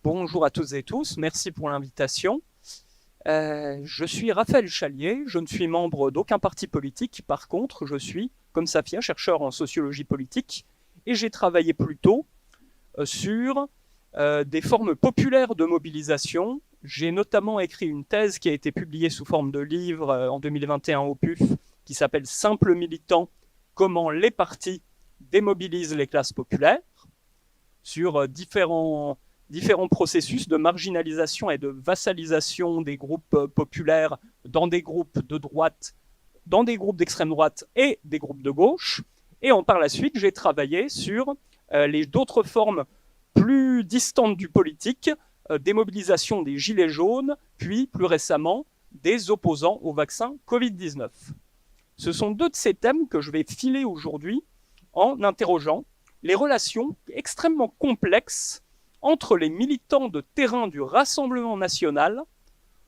Bonjour à toutes et tous, merci pour l'invitation. Je suis Raphaël Chalier, je ne suis membre d'aucun parti politique. Par contre, je suis, comme Safia, chercheur en sociologie politique et j'ai travaillé plutôt sur des formes populaires de mobilisation. J'ai notamment écrit une thèse qui a été publiée sous forme de livre en 2021 au PUF qui s'appelle Simple militant, comment les partis démobilisent les classes populaires, sur différents processus de marginalisation et de vassalisation des groupes populaires dans des groupes de droite, dans des groupes d'extrême droite et des groupes de gauche. Et par la suite, j'ai travaillé sur d'autres formes plus distantes du politique, des mobilisations des gilets jaunes, puis plus récemment des opposants au vaccin Covid-19. Ce sont deux de ces thèmes que je vais filer aujourd'hui en interrogeant les relations extrêmement complexes entre les militants de terrain du Rassemblement national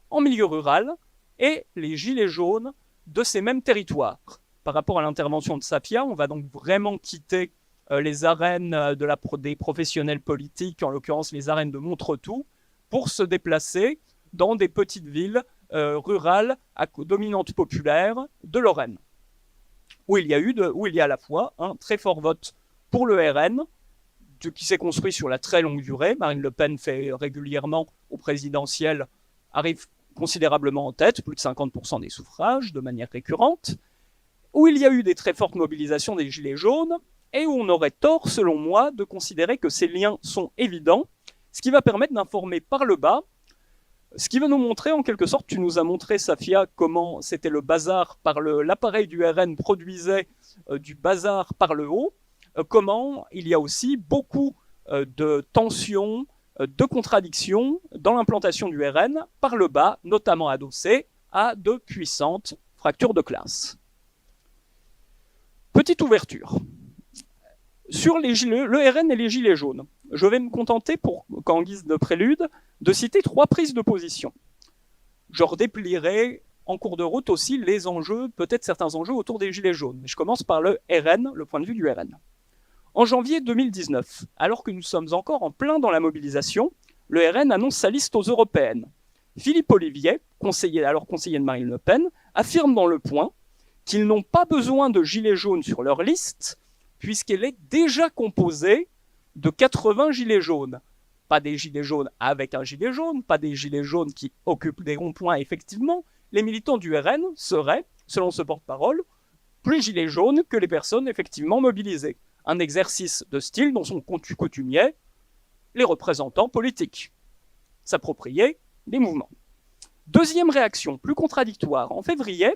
en milieu rural et les gilets jaunes de ces mêmes territoires. Par rapport à l'intervention de Safia, on va donc vraiment quitter les arènes des professionnels politiques, en l'occurrence les arènes de Montretout, pour se déplacer dans des petites villes rurales à dominante populaire de Lorraine, où il y a à la fois un très fort vote pour le RN, qui s'est construit sur la très longue durée. Marine Le Pen fait régulièrement au présidentiel, arrive considérablement en tête, plus de 50% des suffrages, de manière récurrente, où il y a eu des très fortes mobilisations des Gilets jaunes, et où on aurait tort, selon moi, de considérer que ces liens sont évidents, ce qui va permettre d'informer par le bas, ce qui va nous montrer, en quelque sorte, tu nous as montré, Safia, comment c'était le bazar l'appareil du RN produisait du bazar par le haut, comment il y a aussi beaucoup de tensions, de contradictions dans l'implantation du RN par le bas, notamment adossé à de puissantes fractures de classe. Petite ouverture. Sur le RN et les gilets jaunes, je vais me contenter, en guise de prélude, de citer 3 prises de position. Je redéplierai en cours de route aussi les enjeux, peut-être certains enjeux autour des gilets jaunes. Mais je commence par le RN, le point de vue du RN. En janvier 2019, alors que nous sommes encore en plein dans la mobilisation, le RN annonce sa liste aux européennes. Philippe Ollivier, alors conseiller de Marine Le Pen, affirme dans Le Point qu'ils n'ont pas besoin de gilets jaunes sur leur liste, puisqu'elle est déjà composée de 80 gilets jaunes. Pas des gilets jaunes avec un gilet jaune, pas des gilets jaunes qui occupent des ronds-points, effectivement. Les militants du RN seraient, selon ce porte-parole, plus gilets jaunes que les personnes effectivement mobilisées. Un exercice de style dont sont coutumiers les représentants politiques, s'approprier des mouvements. Deuxième réaction, plus contradictoire. En février,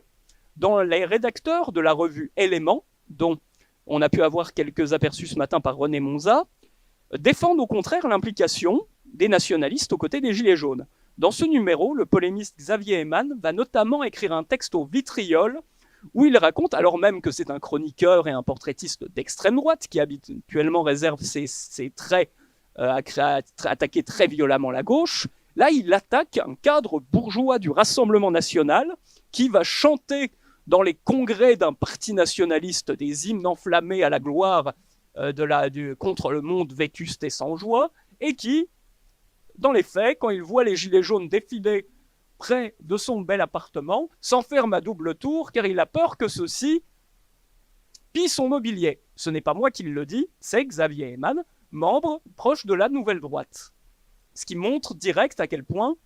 dans les rédacteurs de la revue Éléments, dont on a pu avoir quelques aperçus ce matin par René Monza, défendent au contraire l'implication des nationalistes aux côtés des Gilets jaunes. Dans ce numéro, le polémiste Xavier Heymann va notamment écrire un texte au vitriol où il raconte, alors même que c'est un chroniqueur et un portraitiste d'extrême droite qui habituellement réserve ses traits à attaquer très violemment la gauche, là il attaque un cadre bourgeois du Rassemblement national qui va chanter dans les congrès d'un parti nationaliste des hymnes enflammés à la gloire contre le monde vétuste et sans joie, et qui, dans les faits, quand il voit les gilets jaunes défiler près de son bel appartement, s'enferme à double tour car il a peur que ceux-ci pillent son mobilier. Ce n'est pas moi qui le dis, c'est Xavier Heymann, membre proche de la Nouvelle Droite. Ce qui montre direct à quel point,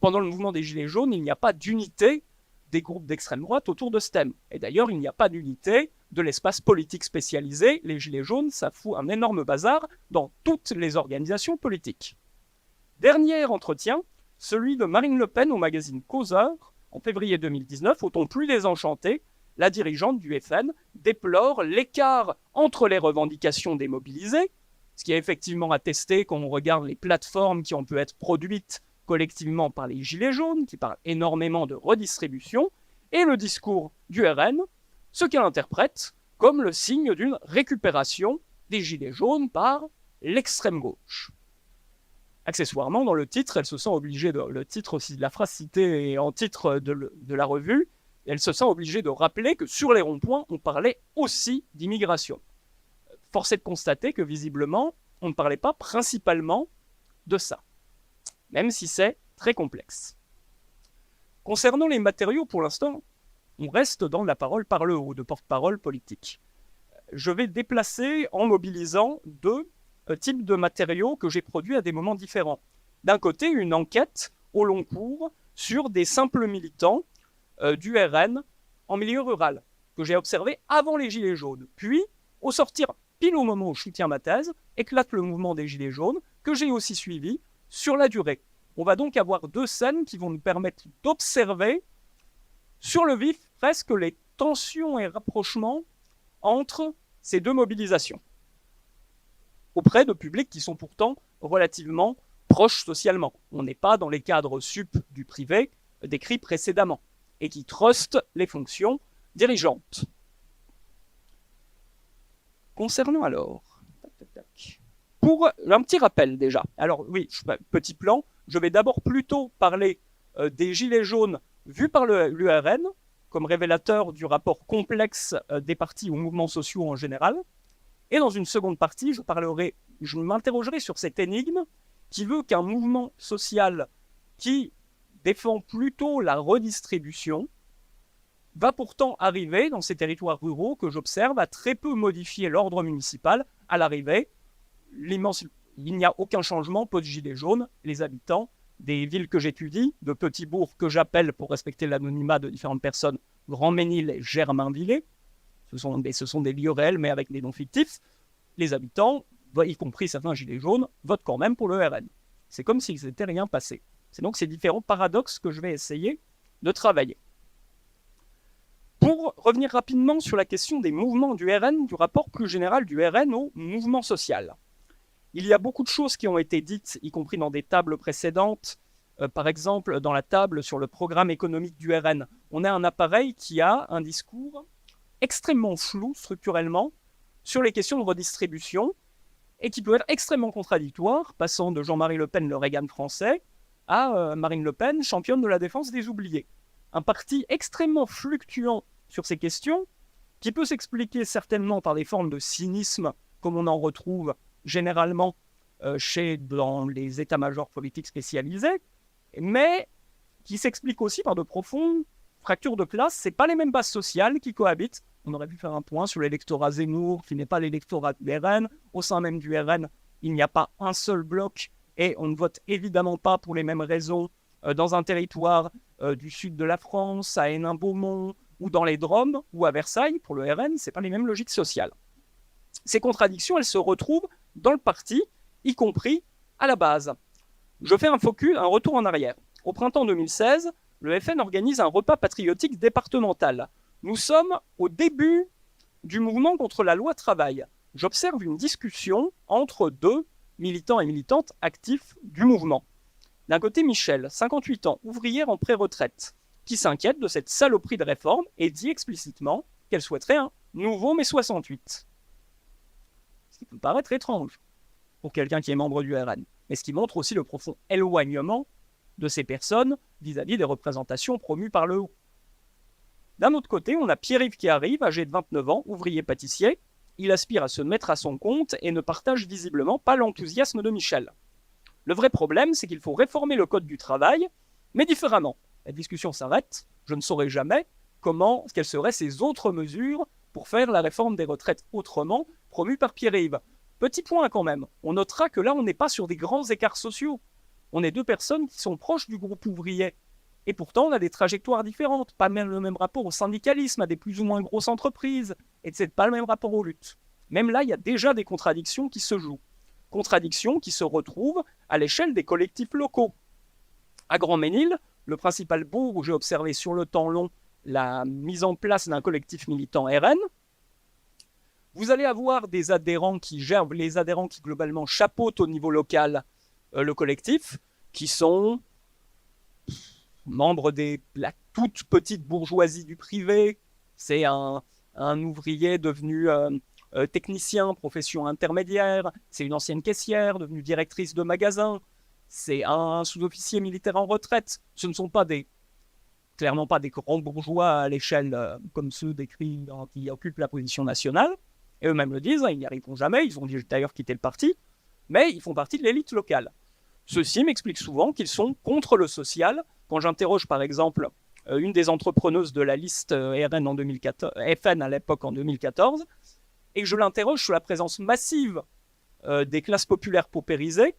pendant le mouvement des Gilets jaunes, il n'y a pas d'unité des groupes d'extrême droite autour de ce thème. Et d'ailleurs, il n'y a pas d'unité de l'espace politique spécialisé. Les Gilets jaunes, ça fout un énorme bazar dans toutes les organisations politiques. Dernier entretien, celui de Marine Le Pen au magazine Causeur, en février 2019, au ton plus désenchanté, la dirigeante du FN déplore l'écart entre les revendications des mobilisés, ce qui est effectivement attesté quand on regarde les plateformes qui ont pu être produites collectivement par les Gilets jaunes, qui parlent énormément de redistribution, et le discours du RN, ce qu'elle interprète comme le signe d'une récupération des Gilets jaunes par l'extrême gauche. Accessoirement, dans le titre, elle se sent obligée le titre aussi de la phrase citée et en titre de la revue, elle se sent obligée de rappeler que sur les ronds-points, on parlait aussi d'immigration. Force est de constater que visiblement, on ne parlait pas principalement de ça. même si c'est très complexe. Concernant les matériaux, pour l'instant, on reste dans la parole par le haut, de porte-parole politique. Je vais déplacer en mobilisant deux types de matériaux que j'ai produits à des moments différents. D'un côté, une enquête au long cours sur des simples militants du RN en milieu rural, que j'ai observé avant les Gilets jaunes. Puis, au sortir, pile au moment où je soutiens ma thèse, éclate le mouvement des Gilets jaunes, que j'ai aussi suivi sur la durée. On va donc avoir deux scènes qui vont nous permettre d'observer sur le vif presque les tensions et rapprochements entre ces deux mobilisations, auprès de publics qui sont pourtant relativement proches socialement. On n'est pas dans les cadres sup du privé décrits précédemment, et qui trustent les fonctions dirigeantes. Concernant alors, pour un petit rappel déjà, alors oui, petit plan, je vais d'abord plutôt parler des Gilets jaunes vus par l'URN, comme révélateur du rapport complexe des partis aux mouvements sociaux en général. Et dans une seconde partie, je m'interrogerai sur cette énigme qui veut qu'un mouvement social qui défend plutôt la redistribution va pourtant arriver dans ces territoires ruraux que j'observe à très peu modifier l'ordre municipal. À l'arrivée, il n'y a aucun changement, pas de gilets jaunes. Les habitants des villes que j'étudie, de petits bourgs que j'appelle, pour respecter l'anonymat de différentes personnes, Grand-Ménil et Germainvillers, ce sont des lieux réels mais avec des noms fictifs, les habitants, y compris certains gilets jaunes, votent quand même pour le RN. C'est comme s'il ne s'était rien passé. C'est donc ces différents paradoxes que je vais essayer de travailler. Pour revenir rapidement sur la question des mouvements du RN, du rapport plus général du RN au mouvement social. Il y a beaucoup de choses qui ont été dites, y compris dans des tables précédentes. Par exemple, dans la table sur le programme économique du RN, on a un appareil qui a un discours extrêmement flou structurellement sur les questions de redistribution et qui peut être extrêmement contradictoire, passant de Jean-Marie Le Pen, le Reagan français, à Marine Le Pen, championne de la défense des oubliés. Un parti extrêmement fluctuant sur ces questions, qui peut s'expliquer certainement par des formes de cynisme, comme on en retrouve généralement dans les états-majors politiques spécialisés, mais qui s'explique aussi par de profondes fractures de classe. Ce n'est pas les mêmes bases sociales qui cohabitent. On aurait pu faire un point sur l'électorat Zemmour, qui n'est pas l'électorat du RN. Au sein même du RN, il n'y a pas un seul bloc, et on ne vote évidemment pas pour les mêmes raisons dans un territoire du sud de la France, à Hénin-Beaumont, ou dans les Drômes, ou à Versailles. Pour le RN, ce n'est pas les mêmes logiques sociales. Ces contradictions, elles se retrouvent dans le parti, y compris à la base. Je fais un retour en arrière. Au printemps 2016, le FN organise un repas patriotique départemental. Nous sommes au début du mouvement contre la loi travail. J'observe une discussion entre deux militants et militantes actifs du mouvement. D'un côté, Michel, 58 ans, ouvrière en pré-retraite, qui s'inquiète de cette saloperie de réforme et dit explicitement qu'elle souhaiterait un nouveau mai 68. Ce qui peut paraître étrange pour quelqu'un qui est membre du RN, mais ce qui montre aussi le profond éloignement de ces personnes vis-à-vis des représentations promues par le haut. D'un autre côté, on a Pierre-Yves qui arrive, âgé de 29 ans, ouvrier pâtissier. Il aspire à se mettre à son compte et ne partage visiblement pas l'enthousiasme de Michel. Le vrai problème, c'est qu'il faut réformer le code du travail, mais différemment. La discussion s'arrête, je ne saurai jamais quelles seraient ces autres mesures pour faire la réforme des retraites autrement, promue par Pierre-Yves. Petit point quand même, on notera que là, on n'est pas sur des grands écarts sociaux. On est deux personnes qui sont proches du groupe ouvrier. Et pourtant, on a des trajectoires différentes, pas même le même rapport au syndicalisme, à des plus ou moins grosses entreprises, et c'est pas le même rapport aux luttes. Même là, il y a déjà des contradictions qui se jouent. Contradictions qui se retrouvent à l'échelle des collectifs locaux. À Grand-Ménil, le principal bourg où j'ai observé sur le temps long la mise en place d'un collectif militant RN, vous allez avoir des adhérents qui gèrent, les adhérents qui globalement chapeautent au niveau local le collectif, qui sont membres de la toute petite bourgeoisie du privé. C'est un ouvrier devenu technicien, profession intermédiaire. C'est une ancienne caissière devenue directrice de magasin. C'est un sous-officier militaire en retraite. Ce ne sont pas clairement pas des grands bourgeois à l'échelle comme ceux décrits qui occupent la position nationale. Et eux-mêmes le disent, ils n'y arriveront jamais. Ils ont d'ailleurs quitté le parti, mais ils font partie de l'élite locale. Ceux-ci m'expliquent souvent qu'ils sont contre le social. Quand j'interroge par exemple une des entrepreneuses de la liste RN en 2014, FN à l'époque en 2014, et que je l'interroge sur la présence massive des classes populaires paupérisées,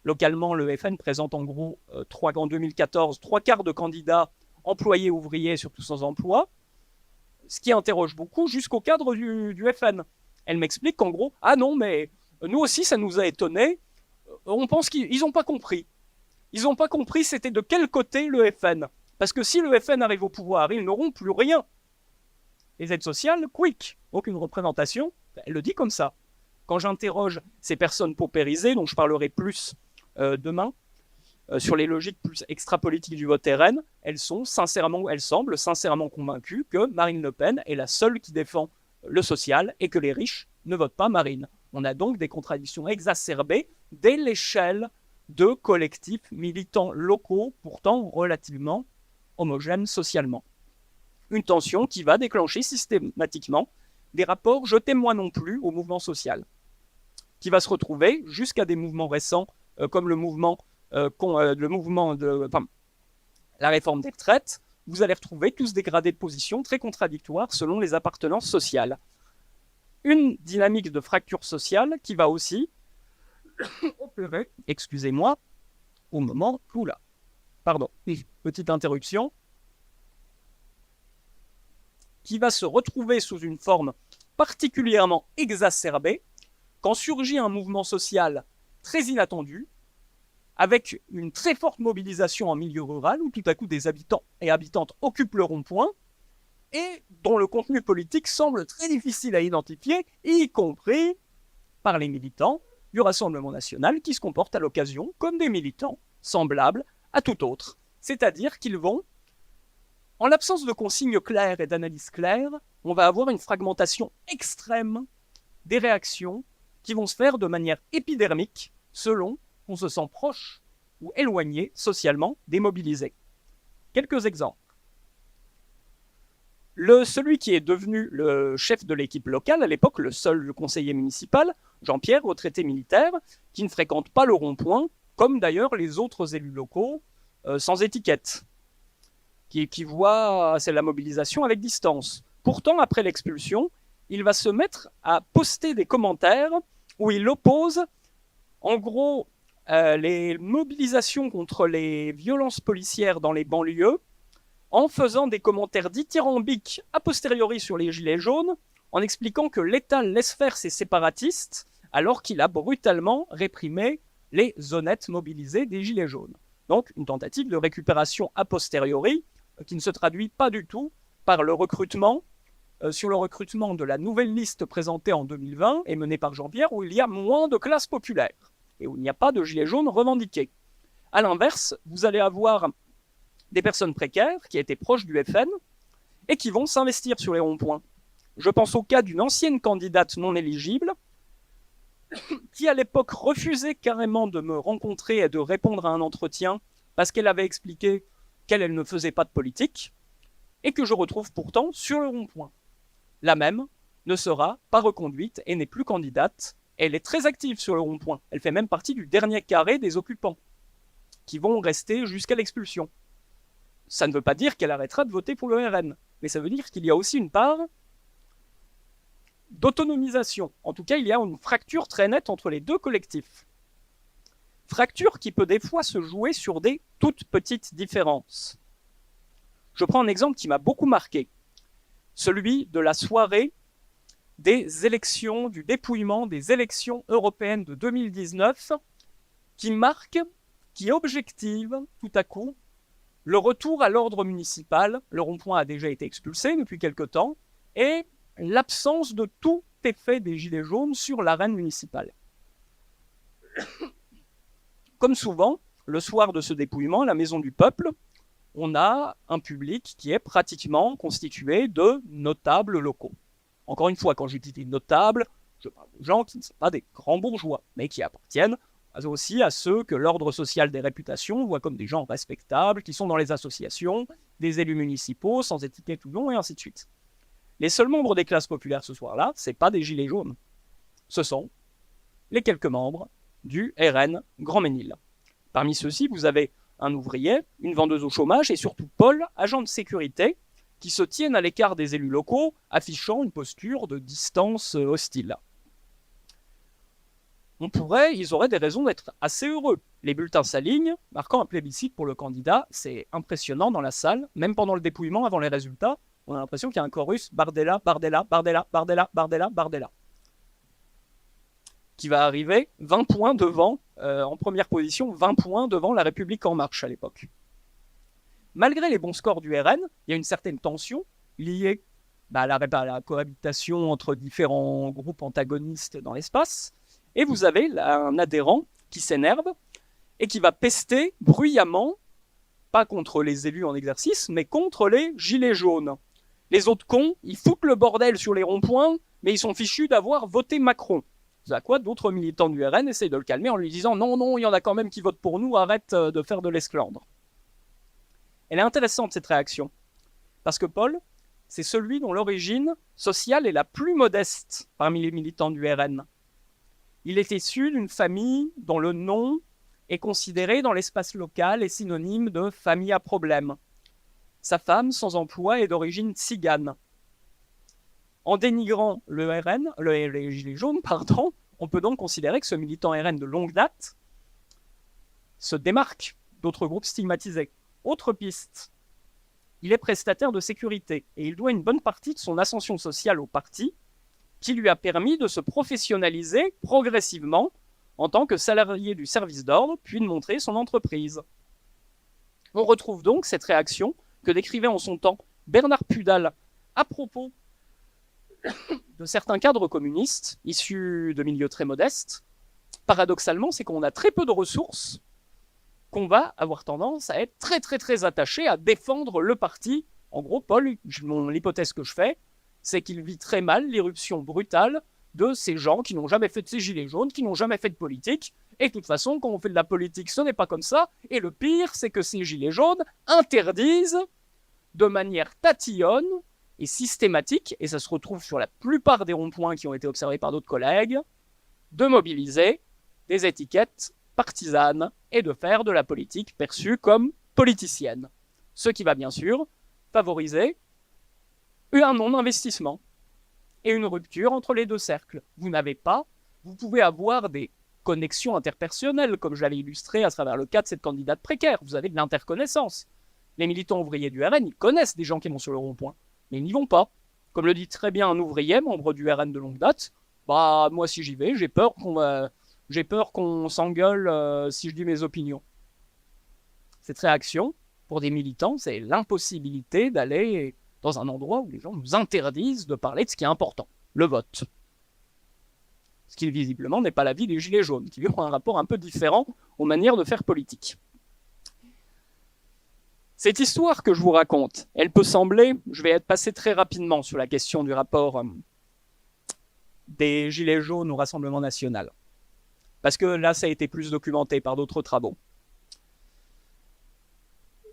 localement le FN présente en gros en 2014 trois quarts de candidats employés ouvriers sur tous sans emploi, ce qui interroge beaucoup jusqu'au cadre du FN. Elle m'explique qu'en gros, ah non, mais nous aussi ça nous a étonnés, on pense qu'ils n'ont pas compris. Ils n'ont pas compris c'était de quel côté le FN. Parce que si le FN arrive au pouvoir, ils n'auront plus rien. Les aides sociales, quick, aucune représentation, elle le dit comme ça. Quand j'interroge ces personnes paupérisées, dont je parlerai plus demain, sur les logiques plus extra-politiques du vote RN, elles semblent sincèrement convaincues que Marine Le Pen est la seule qui défend le social et que les riches ne votent pas Marine. On a donc des contradictions exacerbées dès l'échelle de collectifs militants locaux, pourtant relativement homogènes socialement. Une tension qui va déclencher systématiquement des rapports je t'aime moi non plus au mouvement social, qui va se retrouver jusqu'à des mouvements récents comme le mouvement de la réforme des retraites. Vous allez retrouver tous des gradés de position très contradictoires selon les appartenances sociales. Une dynamique de fracture sociale qui va aussi opérer, excusez-moi, au moment où là, pardon, petite interruption, qui va se retrouver sous une forme particulièrement exacerbée quand surgit un mouvement social très inattendu, avec une très forte mobilisation en milieu rural, où tout à coup des habitants et habitantes occupent le rond-point, et dont le contenu politique semble très difficile à identifier, y compris par les militants du Rassemblement national, qui se comportent à l'occasion comme des militants semblables à tout autre. C'est-à-dire qu'ils vont, en l'absence de consignes claires et d'analyses claires, on va avoir une fragmentation extrême des réactions qui vont se faire de manière épidermique selon qu'on se sent proche ou éloigné socialement des mobilisés. Quelques exemples. Celui qui est devenu le chef de l'équipe locale, à l'époque le seul conseiller municipal, Jean-Pierre, retraité militaire, qui ne fréquente pas le rond-point, comme d'ailleurs les autres élus locaux, sans étiquette, qui voit la mobilisation avec distance. Pourtant, après l'expulsion, il va se mettre à poster des commentaires où il oppose, en gros, les mobilisations contre les violences policières dans les banlieues, en faisant des commentaires dithyrambiques a posteriori sur les gilets jaunes, en expliquant que l'État laisse faire ses séparatistes, alors qu'il a brutalement réprimé les honnêtes mobilisés des gilets jaunes. Donc une tentative de récupération a posteriori, qui ne se traduit pas du tout par le recrutement, sur le recrutement de la nouvelle liste présentée en 2020 et menée par Jean-Pierre, où il y a moins de classes populaires, et où il n'y a pas de gilets jaunes revendiqués. A l'inverse, vous allez avoir des personnes précaires qui étaient proches du FN et qui vont s'investir sur les ronds-points. Je pense au cas d'une ancienne candidate non éligible qui à l'époque refusait carrément de me rencontrer et de répondre à un entretien parce qu'elle avait expliqué qu'elle ne faisait pas de politique, et que je retrouve pourtant sur le rond-point. La même ne sera pas reconduite et n'est plus candidate. Elle est très active sur le rond-point. Elle fait même partie du dernier carré des occupants qui vont rester jusqu'à l'expulsion. Ça ne veut pas dire qu'elle arrêtera de voter pour le RN, mais ça veut dire qu'il y a aussi une part d'autonomisation. En tout cas, il y a une fracture très nette entre les deux collectifs. Fracture qui peut des fois se jouer sur des toutes petites différences. Je prends un exemple qui m'a beaucoup marqué, celui de la soirée des élections, du dépouillement des élections européennes de 2019, qui objective tout à coup le retour à l'ordre municipal. Le rond-point a déjà été expulsé depuis quelque temps, et l'absence de tout effet des gilets jaunes sur l'arène municipale. Comme souvent, le soir de ce dépouillement, à la Maison du Peuple, on a un public qui est pratiquement constitué de notables locaux. Encore une fois, quand je dis des notables, je parle de gens qui ne sont pas des grands bourgeois, mais qui appartiennent aussi à ceux que l'ordre social des réputations voit comme des gens respectables, qui sont dans les associations, des élus municipaux, sans étiquette ou non, et ainsi de suite. Les seuls membres des classes populaires ce soir-là, ce n'est pas des gilets jaunes. Ce sont les quelques membres du RN Grand Ménil. Parmi ceux-ci, vous avez un ouvrier, une vendeuse au chômage et surtout Paul, agent de sécurité, qui se tiennent à l'écart des élus locaux, affichant une posture de distance hostile. Ils auraient des raisons d'être assez heureux. Les bulletins s'alignent, marquant un plébiscite pour le candidat. C'est impressionnant dans la salle, même pendant le dépouillement, avant les résultats, on a l'impression qu'il y a un chorus Bardella, Bardella, Bardella, Bardella, Bardella, Bardella, qui va arriver 20 points devant, en première position, 20 points devant La République En Marche à l'époque. Malgré les bons scores du RN, il y a une certaine tension liée à la cohabitation entre différents groupes antagonistes dans l'espace. Et vous avez un adhérent qui s'énerve et qui va pester bruyamment, pas contre les élus en exercice, mais contre les gilets jaunes. Les autres cons, ils foutent le bordel sur les ronds-points, mais ils sont fichus d'avoir voté Macron. C'est à quoi d'autres militants du RN essayent de le calmer en lui disant « Non, il y en a quand même qui votent pour nous, arrête de faire de l'esclandre ». Elle est intéressante cette réaction, parce que Paul, c'est celui dont l'origine sociale est la plus modeste parmi les militants du RN. Il est issu d'une famille dont le nom est considéré dans l'espace local et synonyme de famille à problème. Sa femme, sans emploi, est d'origine tzigane. En dénigrant les Gilets jaunes, on peut donc considérer que ce militant RN de longue date se démarque d'autres groupes stigmatisés. Autre piste, il est prestataire de sécurité et il doit une bonne partie de son ascension sociale au parti qui lui a permis de se professionnaliser progressivement en tant que salarié du service d'ordre, puis de montrer son entreprise. On retrouve donc cette réaction que décrivait en son temps Bernard Pudal à propos de certains cadres communistes issus de milieux très modestes. Paradoxalement, c'est qu'on a très peu de ressources qu'on va avoir tendance à être très très très attaché à défendre le parti. En gros, Paul, l'hypothèse que je fais, c'est qu'il vit très mal l'irruption brutale de ces gens qui n'ont jamais fait de ces gilets jaunes, qui n'ont jamais fait de politique. Et de toute façon, quand on fait de la politique, ce n'est pas comme ça. Et le pire, c'est que ces gilets jaunes interdisent de manière tatillonne et systématique, et ça se retrouve sur la plupart des ronds-points qui ont été observés par d'autres collègues, de mobiliser des étiquettes partisanes et de faire de la politique perçue comme politicienne. Ce qui va bien sûr favoriser un non-investissement et une rupture entre les deux cercles. Vous pouvez avoir des connexions interpersonnelles, comme je l'avais illustré à travers le cas de cette candidate précaire. Vous avez de l'interconnaissance. Les militants ouvriers du RN, ils connaissent des gens qui vont sur le rond-point, mais ils n'y vont pas. Comme le dit très bien un ouvrier, membre du RN de longue date, moi si j'y vais, j'ai peur qu'on s'engueule si je dis mes opinions. Cette réaction, pour des militants, c'est l'impossibilité d'aller dans un endroit où les gens nous interdisent de parler de ce qui est important, le vote. Ce qui visiblement n'est pas l'avis des Gilets jaunes, qui ont un rapport un peu différent aux manières de faire politique. Cette histoire que je vous raconte, elle peut sembler, je vais être passé très rapidement sur la question du rapport des Gilets jaunes au Rassemblement national, parce que là, ça a été plus documenté par d'autres travaux.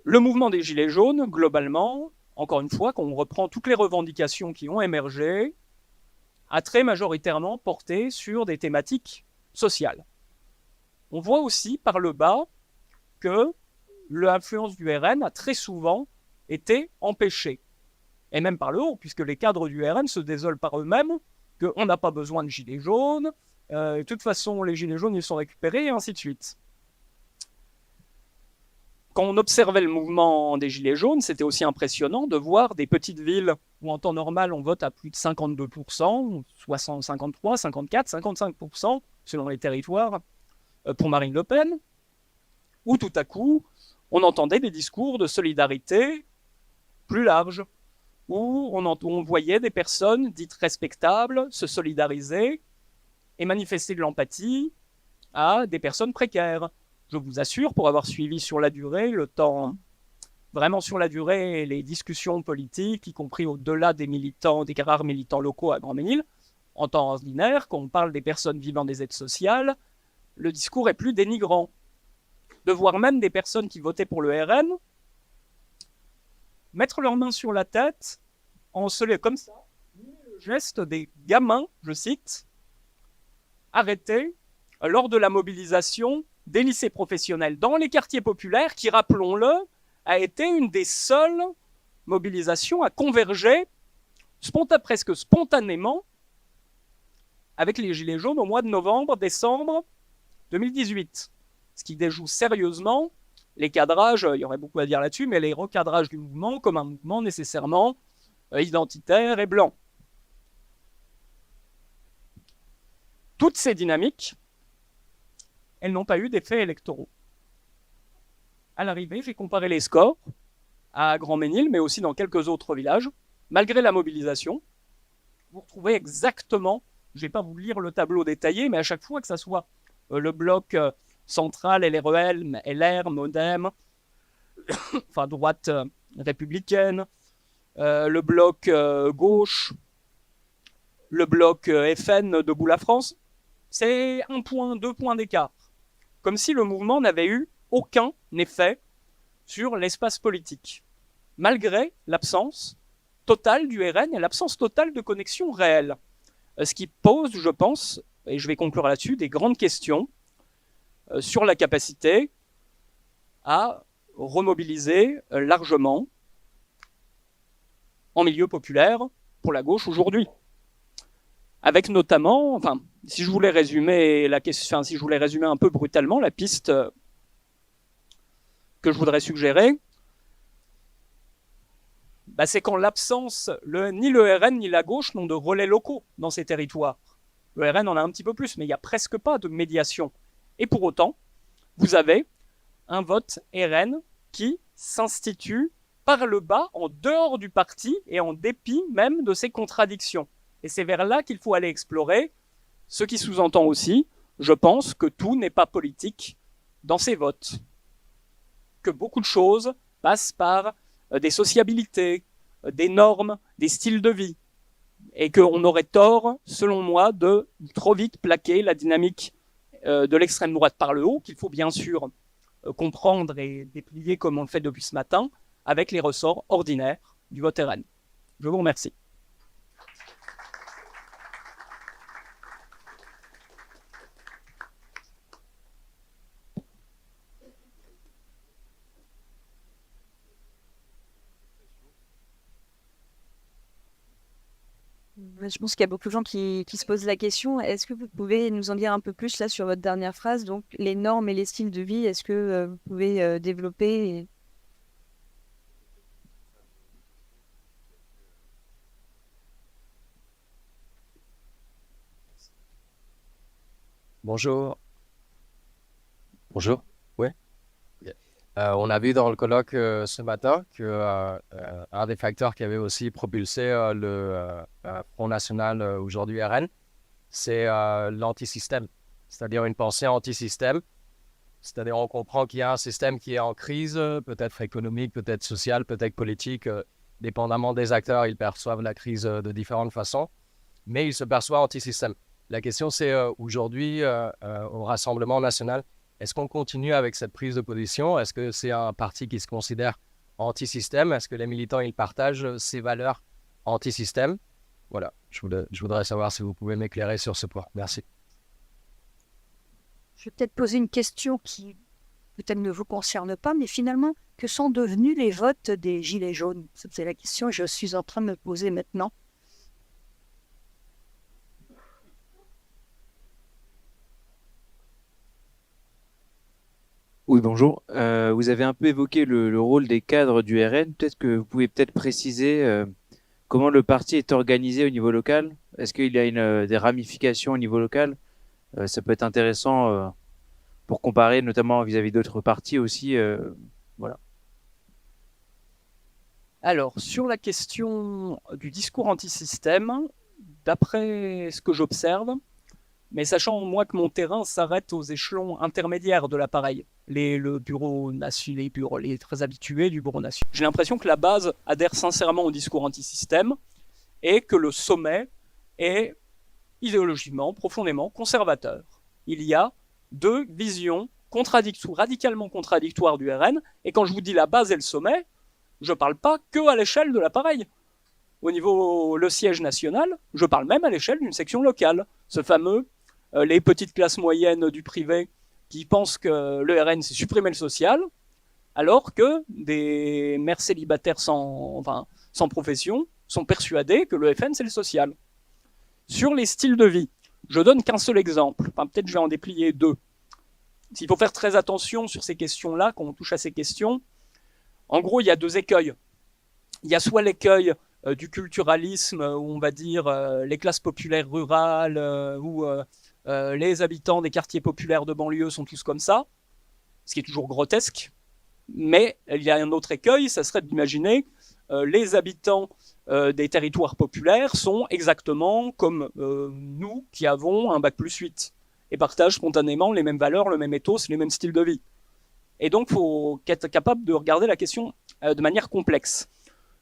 Le mouvement des Gilets jaunes, globalement, encore une fois, quand on reprend toutes les revendications qui ont émergé, a très majoritairement porté sur des thématiques sociales. On voit aussi par le bas que l'influence du RN a très souvent été empêchée. Et même par le haut, puisque les cadres du RN se désolent par eux-mêmes qu'on n'a pas besoin de gilets jaunes, de toute façon les gilets jaunes ils sont récupérés, et ainsi de suite. Quand on observait le mouvement des gilets jaunes, c'était aussi impressionnant de voir des petites villes où en temps normal on vote à plus de 52%, 53, 54, 55% selon les territoires pour Marine Le Pen, où tout à coup on entendait des discours de solidarité plus larges, où on voyait des personnes dites respectables se solidariser et manifester de l'empathie à des personnes précaires. Je vous assure, pour avoir suivi sur la durée, vraiment sur la durée, les discussions politiques, y compris au-delà des rares militants locaux à Grandmesnil, en temps ordinaire, quand on parle des personnes vivant des aides sociales, le discours est plus dénigrant. De voir même des personnes qui votaient pour le RN mettre leurs mains sur la tête, comme ça, le geste des gamins, je cite, arrêtés lors de la mobilisation des lycées professionnels dans les quartiers populaires qui, rappelons-le, a été une des seules mobilisations à converger presque spontanément avec les Gilets jaunes au mois de novembre-décembre 2018. Ce qui déjoue sérieusement les cadrages, il y aurait beaucoup à dire là-dessus, mais les recadrages du mouvement comme un mouvement nécessairement identitaire et blanc. Toutes ces dynamiques, elles n'ont pas eu d'effets électoraux. À l'arrivée, j'ai comparé les scores à Grand-Ménil, mais aussi dans quelques autres villages. Malgré la mobilisation, vous retrouvez exactement, je ne vais pas vous lire le tableau détaillé, mais à chaque fois que ce soit le bloc central, LREL, LR, MoDem, enfin droite républicaine, le bloc gauche, le bloc FN Debout la France, c'est 1 point, 2 points d'écart. Comme si le mouvement n'avait eu aucun effet sur l'espace politique, malgré l'absence totale du RN et l'absence totale de connexion réelle. Ce qui pose, je pense, et je vais conclure là-dessus, des grandes questions sur la capacité à remobiliser largement en milieu populaire pour la gauche aujourd'hui. Avec notamment, enfin, si je voulais résumer la question, si je voulais résumer un peu brutalement la piste que je voudrais suggérer, c'est qu'en l'absence, ni le RN ni la gauche n'ont de relais locaux dans ces territoires. Le RN en a un petit peu plus, mais il n'y a presque pas de médiation. Et pour autant, vous avez un vote RN qui s'institue par le bas, en dehors du parti et en dépit même de ses contradictions. Et c'est vers là qu'il faut aller explorer, ce qui sous-entend aussi, je pense, que tout n'est pas politique dans ces votes. Que beaucoup de choses passent par des sociabilités, des normes, des styles de vie. Et qu'on aurait tort, selon moi, de trop vite plaquer la dynamique de l'extrême droite par le haut, qu'il faut bien sûr comprendre et déplier comme on le fait depuis ce matin, avec les ressorts ordinaires du vote RN. Je vous remercie. Je pense qu'il y a beaucoup de gens qui se posent la question. Est-ce que vous pouvez nous en dire un peu plus là sur votre dernière phrase? Donc, les normes et les styles de vie, est-ce que vous pouvez développer Bonjour. Bonjour. Oui. On a vu dans le colloque ce matin que un des facteurs qui avait aussi propulsé le Front National, aujourd'hui RN, c'est l'antisystème, c'est-à-dire une pensée anti-système. C'est-à-dire on comprend qu'il y a un système qui est en crise, peut-être économique, peut-être social, peut-être politique, dépendamment des acteurs, ils perçoivent la crise de différentes façons, mais ils se perçoivent anti-système. La question c'est aujourd'hui au Rassemblement national, est-ce qu'on continue avec cette prise de position? Est-ce que c'est un parti qui se considère anti-système? Est-ce que les militants ils partagent ces valeurs anti-système? Voilà, je voudrais savoir si vous pouvez m'éclairer sur ce point. Merci. Je vais peut-être poser une question qui peut-être ne vous concerne pas, mais finalement, que sont devenus les votes des Gilets jaunes? C'est la question que je suis en train de me poser maintenant. Oui, bonjour. Vous avez un peu évoqué le rôle des cadres du RN. Peut-être que vous pouvez peut-être préciser comment le parti est organisé au niveau local. Est-ce qu'il y a des ramifications au niveau local? Ça peut être intéressant pour comparer, notamment vis-à-vis d'autres partis aussi. Voilà. Alors, sur la question du discours anti-système, d'après ce que j'observe, mais sachant moi que mon terrain s'arrête aux échelons intermédiaires de l'appareil, le bureau national, les très habitués du bureau national. J'ai l'impression que la base adhère sincèrement au discours anti-système et que le sommet est idéologiquement, profondément conservateur. Il y a deux visions radicalement contradictoires du RN, et quand je vous dis la base et le sommet, je ne parle pas que à l'échelle de l'appareil. Au niveau le siège national, je parle même à l'échelle d'une section locale. Ce fameux les petites classes moyennes du privé qui pensent que le RN, c'est supprimer le social, alors que des mères célibataires sans profession sont persuadées que le FN, c'est le social. Sur les styles de vie, je donne qu'un seul exemple, enfin, peut-être je vais en déplier deux. Il faut faire très attention sur ces questions-là, quand on touche à ces questions. En gros, il y a deux écueils. Il y a soit l'écueil du culturalisme, où on va dire les classes populaires rurales, où les habitants des quartiers populaires de banlieue sont tous comme ça, ce qui est toujours grotesque. Mais il y a un autre écueil, ça serait d'imaginer les habitants des territoires populaires sont exactement comme nous qui avons un bac+8 et partagent spontanément les mêmes valeurs, le même ethos, les mêmes styles de vie. Et donc, il faut être capable de regarder la question de manière complexe.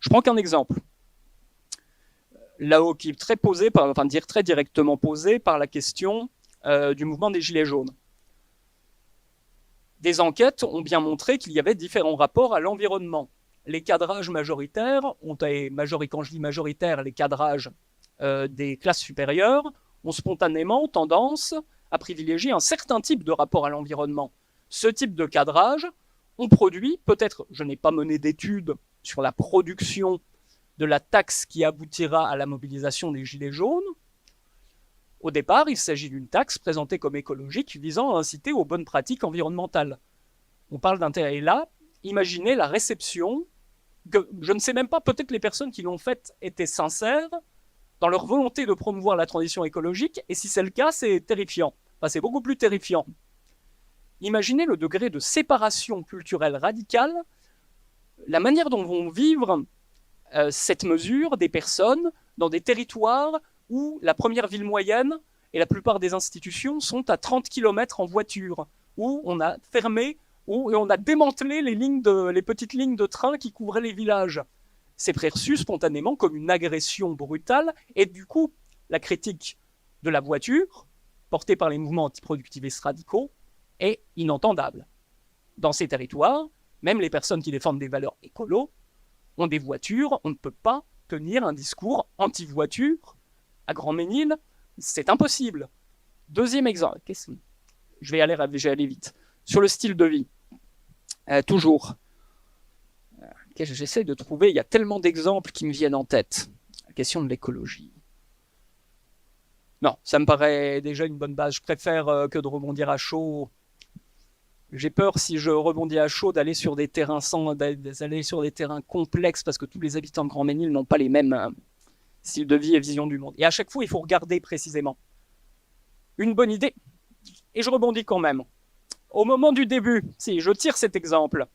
Je prends qu'un exemple. Là-haut, qui est très posé, très directement posé par la question du mouvement des Gilets jaunes. Des enquêtes ont bien montré qu'il y avait différents rapports à l'environnement. Les cadrages majoritaires, quand je dis majoritaire, les cadrages des classes supérieures, ont spontanément tendance à privilégier un certain type de rapport à l'environnement. Ce type de cadrage, on produit, peut-être, je n'ai pas mené d'études sur la production de la taxe qui aboutira à la mobilisation des Gilets jaunes. Au départ, il s'agit d'une taxe présentée comme écologique visant à inciter aux bonnes pratiques environnementales. On parle d'intérêt. Et là, imaginez la réception que, je ne sais même pas, peut-être les personnes qui l'ont faite étaient sincères dans leur volonté de promouvoir la transition écologique, et si c'est le cas, c'est terrifiant. Enfin, c'est beaucoup plus terrifiant. Imaginez le degré de séparation culturelle radicale, la manière dont vont vivre cette mesure des personnes dans des territoires où la première ville moyenne et la plupart des institutions sont à 30 km en voiture, où on a fermé, où on a démantelé les petites lignes de train qui couvraient les villages. C'est perçu spontanément comme une agression brutale, et du coup, la critique de la voiture, portée par les mouvements antiproductivistes radicaux, est inentendable. Dans ces territoires, même les personnes qui défendent des valeurs écolo ont des voitures, on ne peut pas tenir un discours anti-voiture à Grand-Ménil, c'est impossible. Deuxième exemple, je vais aller vite. Sur le style de vie, toujours, j'essaie de trouver, il y a tellement d'exemples qui me viennent en tête. La question de l'écologie. Non, ça me paraît déjà une bonne base. Je préfère que de rebondir à chaud. J'ai peur, si je rebondis à chaud, d'aller sur des terrains complexes, parce que tous les habitants de Grand-Ménil n'ont pas les mêmes styles de vie et vision du monde. Et à chaque fois, il faut regarder précisément. Une bonne idée, et je rebondis quand même. Au moment du début, si je tire cet exemple,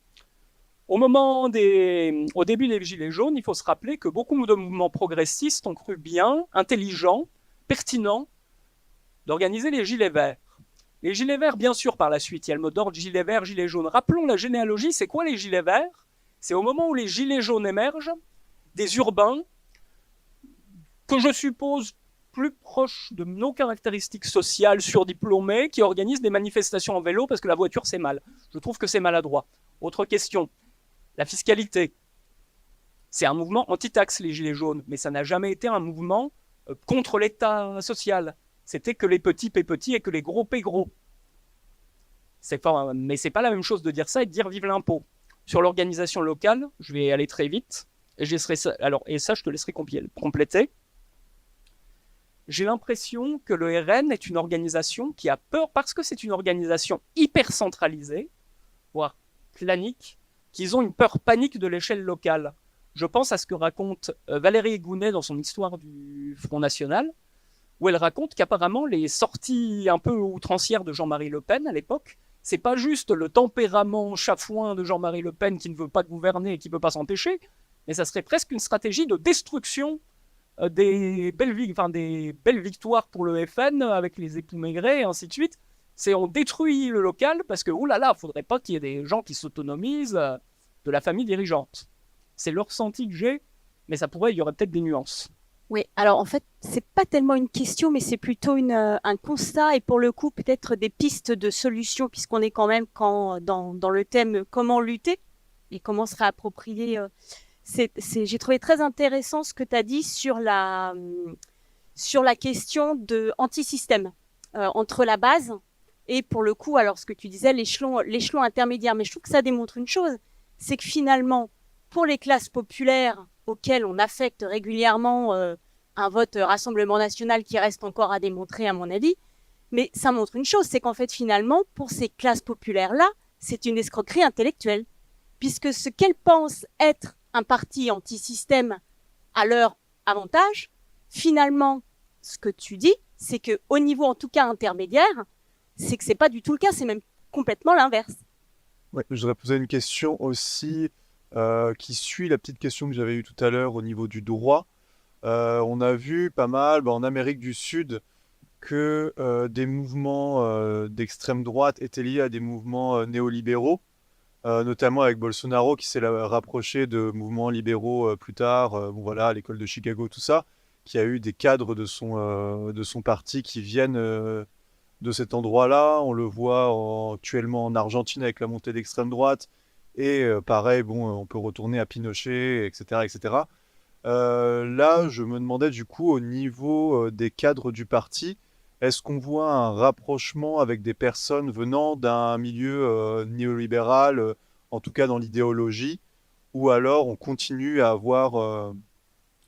au début des Gilets jaunes, il faut se rappeler que beaucoup de mouvements progressistes ont cru bien, intelligent, pertinent, d'organiser les Gilets verts. Les Gilets verts, bien sûr, par la suite, il y a le mot d'ordre Gilets verts, Gilets jaunes. Rappelons la généalogie, c'est quoi les Gilets verts? C'est au moment où les Gilets jaunes émergent, des urbains, que je suppose plus proches de nos caractéristiques sociales surdiplômées, qui organisent des manifestations en vélo parce que la voiture c'est mal. Je trouve que c'est maladroit. Autre question, la fiscalité. C'est un mouvement anti-taxe, les Gilets jaunes, mais ça n'a jamais été un mouvement contre l'État social. C'était que les petits paient petits et que les gros paient gros. Mais c'est pas la même chose de dire ça et de dire vive l'impôt. Sur l'organisation locale, je vais aller très vite, et je te laisserai compléter. J'ai l'impression que le RN est une organisation qui a peur, parce que c'est une organisation hyper centralisée, voire clanique, qu'ils ont une peur panique de l'échelle locale. Je pense à ce que raconte Valérie Gounet dans son Histoire du Front National, où elle raconte qu'apparemment les sorties un peu outrancières de Jean-Marie Le Pen à l'époque, c'est pas juste le tempérament chafouin de Jean-Marie Le Pen qui ne veut pas gouverner et qui ne peut pas s'empêcher, mais ça serait presque une stratégie de destruction des belles victoires pour le FN avec les époux Maigret et ainsi de suite. C'est on détruit le local parce que, oulala, faudrait pas qu'il y ait des gens qui s'autonomisent de la famille dirigeante. C'est le ressenti que j'ai, mais il y aurait peut-être des nuances. Oui, alors en fait, c'est pas tellement une question, mais c'est plutôt un constat et pour le coup, peut-être des pistes de solutions, puisqu'on est quand même dans le thème comment lutter et comment se réapproprier. J'ai trouvé très intéressant ce que tu as dit sur la question de anti-système entre la base et pour le coup, alors ce que tu disais, l'échelon intermédiaire. Mais je trouve que ça démontre une chose, c'est que finalement, pour les classes populaires auxquelles on affecte régulièrement un vote Rassemblement national qui reste encore à démontrer à mon avis, mais ça montre une chose, c'est qu'en fait finalement, pour ces classes populaires-là, c'est une escroquerie intellectuelle, puisque ce qu'elles pensent être un parti anti-système à leur avantage, finalement, ce que tu dis, c'est qu'au niveau en tout cas intermédiaire, c'est que c'est pas du tout le cas, c'est même complètement l'inverse. Ouais, je voudrais poser une question aussi qui suit la petite question que j'avais eue tout à l'heure au niveau du droit. On a vu pas mal en Amérique du Sud que des mouvements d'extrême droite étaient liés à des mouvements néolibéraux, notamment avec Bolsonaro qui s'est rapproché de mouvements libéraux plus tard, bon, voilà, à l'école de Chicago, tout ça, qui a eu des cadres de son parti qui viennent de cet endroit-là. On le voit actuellement en Argentine avec la montée d'extrême droite. Et pareil, bon, on peut retourner à Pinochet, etc., etc. Là, je me demandais du coup, au niveau des cadres du parti, est-ce qu'on voit un rapprochement avec des personnes venant d'un milieu néolibéral, en tout cas dans l'idéologie, ou alors on continue à avoir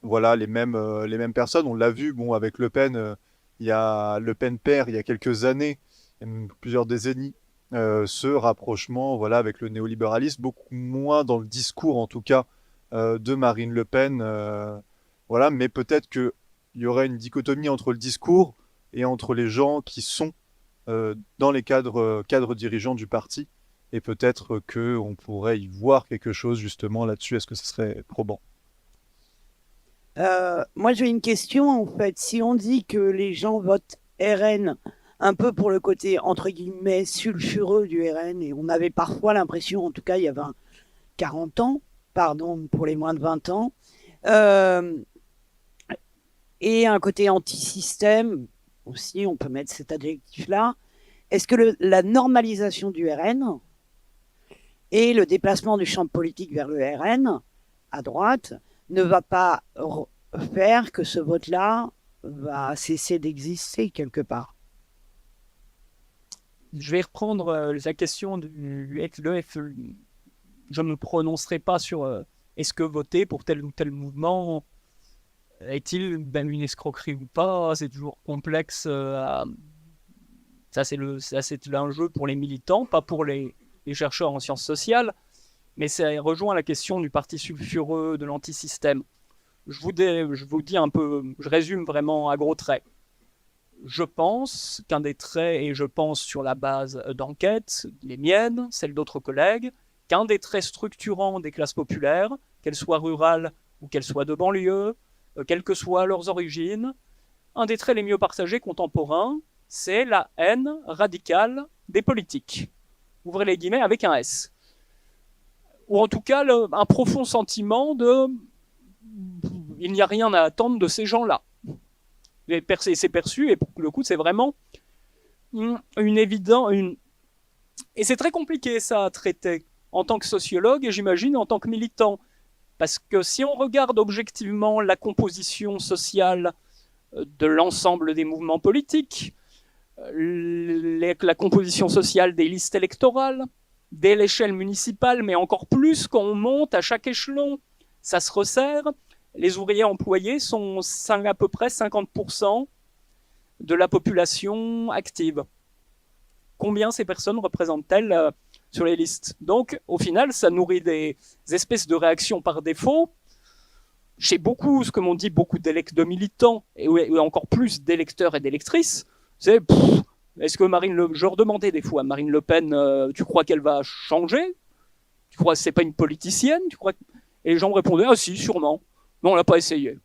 voilà, les mêmes personnes? On l'a vu, bon, avec Le Pen, il y a Le Pen père, il y a quelques années, et même plusieurs décennies, ce rapprochement, voilà, avec le néolibéralisme, beaucoup moins dans le discours, en tout cas, de Marine Le Pen, voilà, mais peut-être qu'il y aurait une dichotomie entre le discours et entre les gens qui sont dans les cadres dirigeants du parti, et peut-être qu'on pourrait y voir quelque chose justement là-dessus. Est-ce que ce serait probant? Moi, j'ai une question en fait. Si on dit que les gens votent RN un peu pour le côté entre guillemets sulfureux du RN, et on avait parfois l'impression, en tout cas il y a 40 ans, pardon pour les moins de 20 ans, et un côté anti-système aussi, on peut mettre cet adjectif-là. Est-ce que la normalisation du RN et le déplacement du champ politique vers le RN à droite ne va pas faire que ce vote-là va cesser d'exister quelque part? Je vais reprendre la question du FLEF. Je ne me prononcerai pas sur est-ce que voter pour tel ou tel mouvement est-il une escroquerie ou pas. C'est toujours complexe. Ça, c'est un jeu pour les militants, pas pour les chercheurs en sciences sociales. Mais ça rejoint la question du parti sulfureux, de l'antisystème. Je vous dis un peu, je résume vraiment à gros traits. Je pense qu'un des traits, et je pense sur la base d'enquêtes, les miennes, celles d'autres collègues, qu'un des traits structurants des classes populaires, qu'elles soient rurales ou qu'elles soient de banlieue, quelles que soient leurs origines, un des traits les mieux partagés contemporains, c'est la haine radicale des politiques. Ouvrez les guillemets avec un S. Ou en tout cas, un profond sentiment de « il n'y a rien à attendre de ces gens-là ». C'est perçu, et pour le coup, c'est vraiment une évidence. Et c'est très compliqué, ça, à traiter, en tant que sociologue, et j'imagine en tant que militant. Parce que si on regarde objectivement la composition sociale de l'ensemble des mouvements politiques, la composition sociale des listes électorales, dès l'échelle municipale, mais encore plus quand on monte à chaque échelon, ça se resserre. Les ouvriers employés sont à peu près 50% de la population active. Combien ces personnes représentent-elles sur les listes? Donc, au final, ça nourrit des espèces de réactions par défaut. Chez beaucoup, ce que m'ont dit beaucoup de militants, et encore plus d'électeurs et d'électrices, c'est est-ce que je leur demandais des fois, Marine Le Pen, tu crois qu'elle va changer? Tu crois que c'est pas une politicienne? Et les gens me répondaient, ah si, sûrement. Mais on l'a pas essayé. De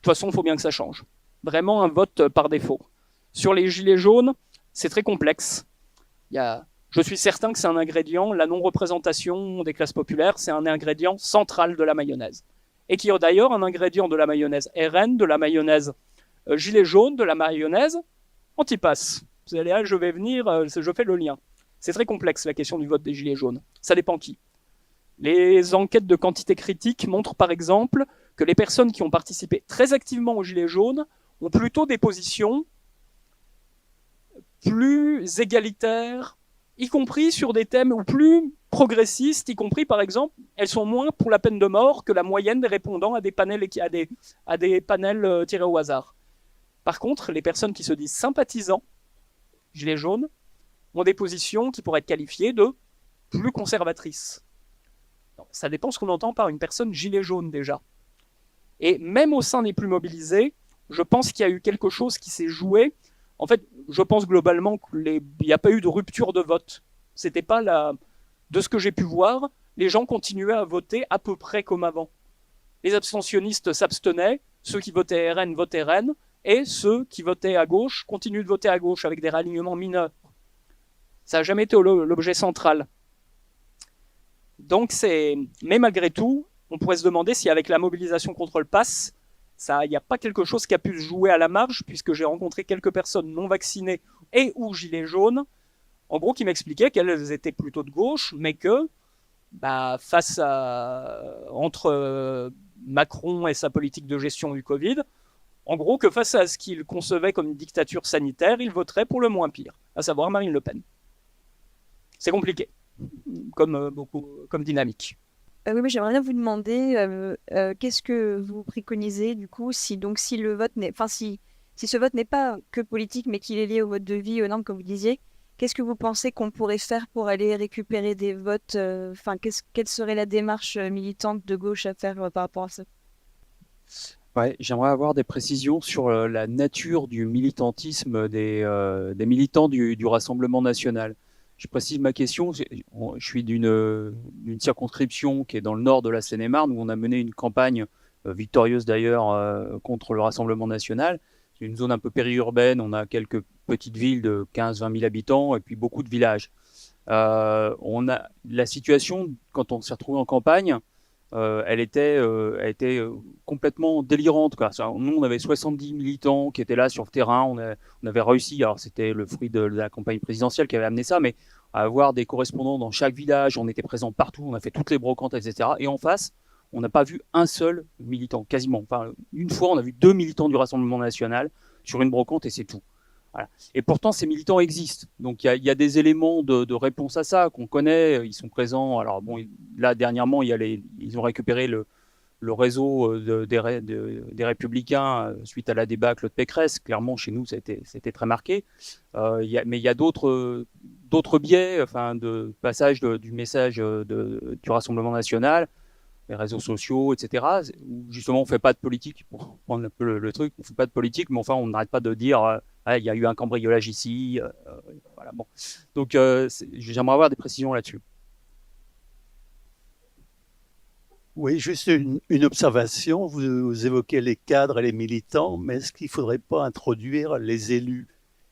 toute façon, il faut bien que ça change. Vraiment un vote par défaut. Sur les gilets jaunes, c'est très complexe. Je suis certain que c'est un ingrédient, la non-représentation des classes populaires, c'est un ingrédient central de la mayonnaise. Et qui est d'ailleurs un ingrédient de la mayonnaise RN, de la mayonnaise gilet jaune, de la mayonnaise anti-pass. Vous allez là, je vais venir, je fais le lien. C'est très complexe la question du vote des gilets jaunes. Ça dépend qui. Les enquêtes de quantité critique montrent par exemple que les personnes qui ont participé très activement aux gilets jaunes ont plutôt des positions plus égalitaires, y compris sur des thèmes ou plus progressistes, y compris par exemple, elles sont moins pour la peine de mort que la moyenne des répondants à des panels, tirés au hasard. Par contre, les personnes qui se disent sympathisants, gilets jaunes, ont des positions qui pourraient être qualifiées de plus conservatrices. Ça dépend ce qu'on entend par une personne gilet jaune déjà. Et même au sein des plus mobilisés, je pense qu'il y a eu quelque chose qui s'est joué. En fait, je pense globalement qu'il n'y a pas eu de rupture de vote. C'était pas de ce que j'ai pu voir, les gens continuaient à voter à peu près comme avant. Les abstentionnistes s'abstenaient, ceux qui votaient RN votaient RN, et ceux qui votaient à gauche continuent de voter à gauche avec des ralignements mineurs. Ça n'a jamais été l'objet central. Donc mais malgré tout, on pourrait se demander si avec la mobilisation contre le pass, il n'y a pas quelque chose qui a pu se jouer à la marge, puisque j'ai rencontré quelques personnes non vaccinées et ou gilets jaunes, en gros qui m'expliquaient qu'elles étaient plutôt de gauche, mais que entre Macron et sa politique de gestion du Covid, en gros que face à ce qu'ils concevaient comme une dictature sanitaire, ils voteraient pour le moins pire, à savoir Marine Le Pen. C'est compliqué, comme dynamique. Oui, mais j'aimerais bien vous demander qu'est-ce que vous préconisez du coup si le vote n'est, si ce vote n'est pas que politique mais qu'il est lié au vote de vie, aux normes comme vous disiez, qu'est-ce que vous pensez qu'on pourrait faire pour aller récupérer des votes quelle serait la démarche militante de gauche à faire par rapport à ça? Ouais, j'aimerais avoir des précisions sur la nature du militantisme des militants du Rassemblement national. Je précise ma question, je suis d'une circonscription qui est dans le nord de la Seine-et-Marne, où on a mené une campagne victorieuse d'ailleurs contre le Rassemblement national. C'est une zone un peu périurbaine, on a quelques petites villes de 15-20 000 habitants et puis beaucoup de villages. On a la situation, quand on s'est retrouvé en campagne, elle était complètement délirante, quoi. Nous, on avait 70 militants qui étaient là sur le terrain. On avait réussi, alors c'était le fruit de la campagne présidentielle qui avait amené ça, mais à avoir des correspondants dans chaque village. On était présents partout, on a fait toutes les brocantes, etc. Et en face, on n'a pas vu un seul militant, quasiment. Enfin, une fois, on a vu 2 militants du Rassemblement national sur une brocante et c'est tout. Voilà. Et pourtant, ces militants existent. Donc, il y a des éléments de réponse à ça qu'on connaît. Ils sont présents. Alors, bon, là, dernièrement, ils ont récupéré le réseau des Républicains suite à la débâcle de Pécresse. Clairement, chez nous, c'était très marqué. Mais il y a d'autres biais, de passage du message du Rassemblement national, les réseaux sociaux, etc. Où justement, on ne fait pas de politique, pour prendre un peu le truc. On ne fait pas de politique, mais enfin, on n'arrête pas de dire il y a eu un cambriolage ici. Voilà, bon. Donc, j'aimerais avoir des précisions là-dessus. Oui, juste une observation. Vous évoquez les cadres et les militants, mais est-ce qu'il ne faudrait pas introduire les élus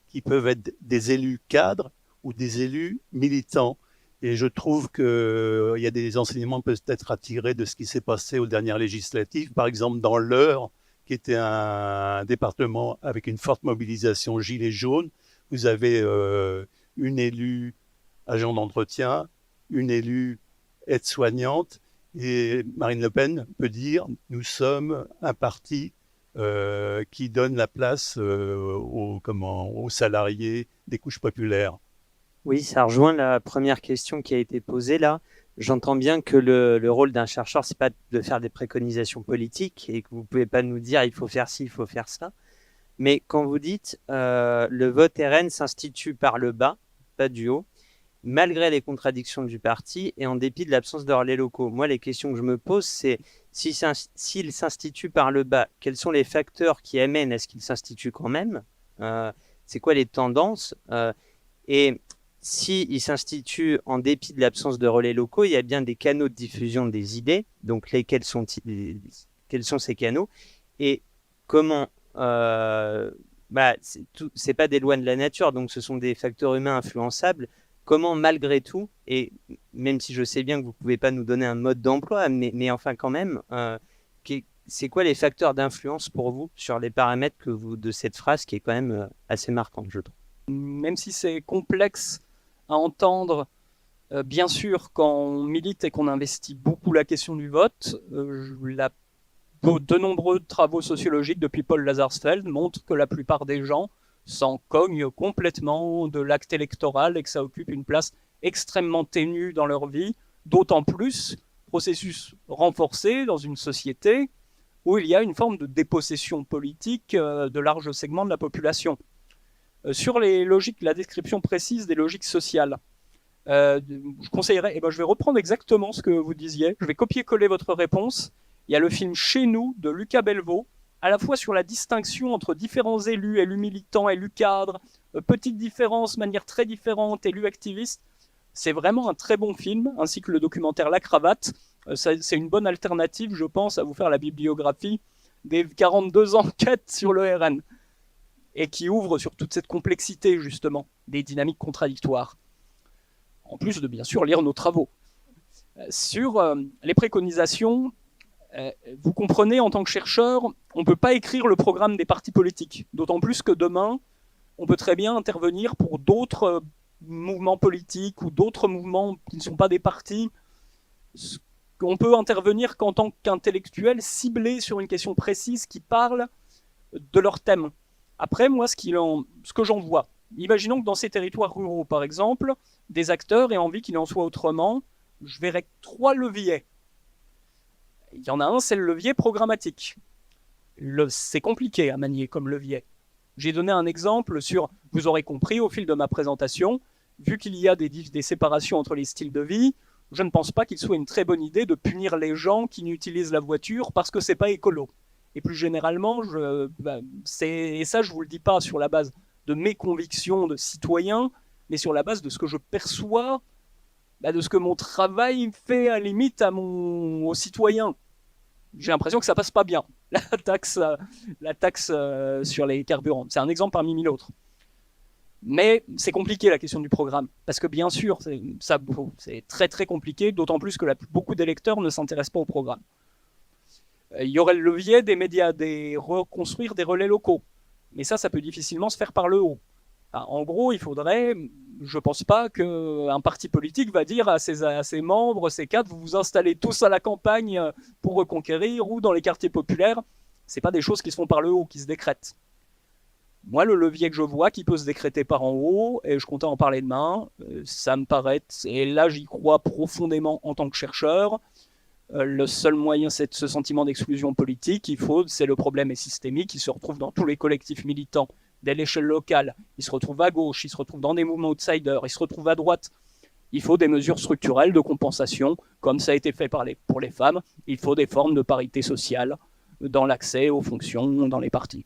qui peuvent être des élus cadres ou des élus militants? Et je trouve qu'il y a des enseignements peut-être à tirer de ce qui s'est passé aux dernières législatives. Par exemple, dans l'Eure, qui était un département avec une forte mobilisation gilets jaunes, vous avez une élue agent d'entretien, une élue aide-soignante, et Marine Le Pen peut dire « nous sommes un parti qui donne la place aux salariés des couches populaires ». Oui, ça rejoint la première question qui a été posée là. J'entends bien que le rôle d'un chercheur, c'est pas de faire des préconisations politiques et que vous pouvez pas nous dire il faut faire ci, il faut faire ça. Mais quand vous dites le vote RN s'institue par le bas, pas du haut, malgré les contradictions du parti et en dépit de l'absence de relais locaux. Moi, les questions que je me pose, c'est s'il s'institue par le bas, quels sont les facteurs qui amènent à ce qu'il s'institue quand même? C'est quoi les tendances? Et s'il s'institue en dépit de l'absence de relais locaux, il y a bien des canaux de diffusion des idées. Donc, quels sont ces canaux? Et comment... c'est pas des lois de la nature, donc ce sont des facteurs humains influençables. Comment, malgré tout, et même si je sais bien que vous ne pouvez pas nous donner un mode d'emploi, mais enfin quand même, c'est quoi les facteurs d'influence pour vous sur les paramètres de cette phrase qui est quand même assez marquante, je trouve? Même si c'est complexe à entendre, bien sûr, quand on milite et qu'on investit beaucoup la question du vote, de nombreux travaux sociologiques depuis Paul Lazarsfeld montrent que la plupart des gens s'en cognent complètement de l'acte électoral et que ça occupe une place extrêmement ténue dans leur vie, d'autant plus processus renforcé dans une société où il y a une forme de dépossession politique de larges segments de la population. Sur les logiques, la description précise des logiques sociales, je conseillerais, je vais reprendre exactement ce que vous disiez, je vais copier-coller votre réponse. Il y a le film Chez nous de Lucas Belvaux, à la fois sur la distinction entre différents élus militants, élus cadres, petites différences, manières très différentes, élus activistes. C'est vraiment un très bon film, ainsi que le documentaire La Cravate. C'est une bonne alternative, je pense, à vous faire la bibliographie des 42 enquêtes sur le RN, et qui ouvre sur toute cette complexité, justement, des dynamiques contradictoires. En plus de, bien sûr, lire nos travaux. Sur les préconisations, vous comprenez, en tant que chercheur, on ne peut pas écrire le programme des partis politiques, d'autant plus que demain, on peut très bien intervenir pour d'autres mouvements politiques ou d'autres mouvements qui ne sont pas des partis. On peut intervenir qu'en tant qu'intellectuel ciblé sur une question précise qui parle de leur thème. Après, moi, ce que j'en vois, imaginons que dans ces territoires ruraux, par exemple, des acteurs aient envie qu'il en soit autrement, je verrais 3 leviers. Il y en a un, c'est le levier programmatique. C'est compliqué à manier comme levier. J'ai donné un exemple sur, vous aurez compris au fil de ma présentation, vu qu'il y a des séparations entre les styles de vie, je ne pense pas qu'il soit une très bonne idée de punir les gens qui n'utilisent la voiture parce que c'est pas écolo. Et plus généralement, et ça je vous le dis pas sur la base de mes convictions de citoyen, mais sur la base de ce que je perçois, de ce que mon travail fait à limite aux citoyens. J'ai l'impression que ça passe pas bien, la taxe sur les carburants. C'est un exemple parmi 1000 autres. Mais c'est compliqué la question du programme, parce que bien sûr, c'est très très compliqué, d'autant plus que beaucoup d'électeurs ne s'intéressent pas au programme. Il y aurait le levier des médias, reconstruire des relais locaux, mais ça peut difficilement se faire par le haut. Enfin, en gros, il faudrait, je pense pas qu'un parti politique va dire à ses membres, ses cadres, vous vous installez tous à la campagne pour reconquérir ou dans les quartiers populaires. C'est pas des choses qui se font par le haut, qui se décrètent. Moi, le levier que je vois qui peut se décréter par en haut, et je comptais en parler demain, ça me paraît, et là j'y crois profondément en tant que chercheur, le seul moyen, c'est ce sentiment d'exclusion politique. C'est le problème est systémique, il se retrouve dans tous les collectifs militants dès l'échelle locale, il se retrouve à gauche, il se retrouve dans des mouvements outsiders, il se retrouve à droite. Il faut des mesures structurelles de compensation, comme ça a été fait pour les femmes. Il faut des formes de parité sociale dans l'accès aux fonctions dans les partis.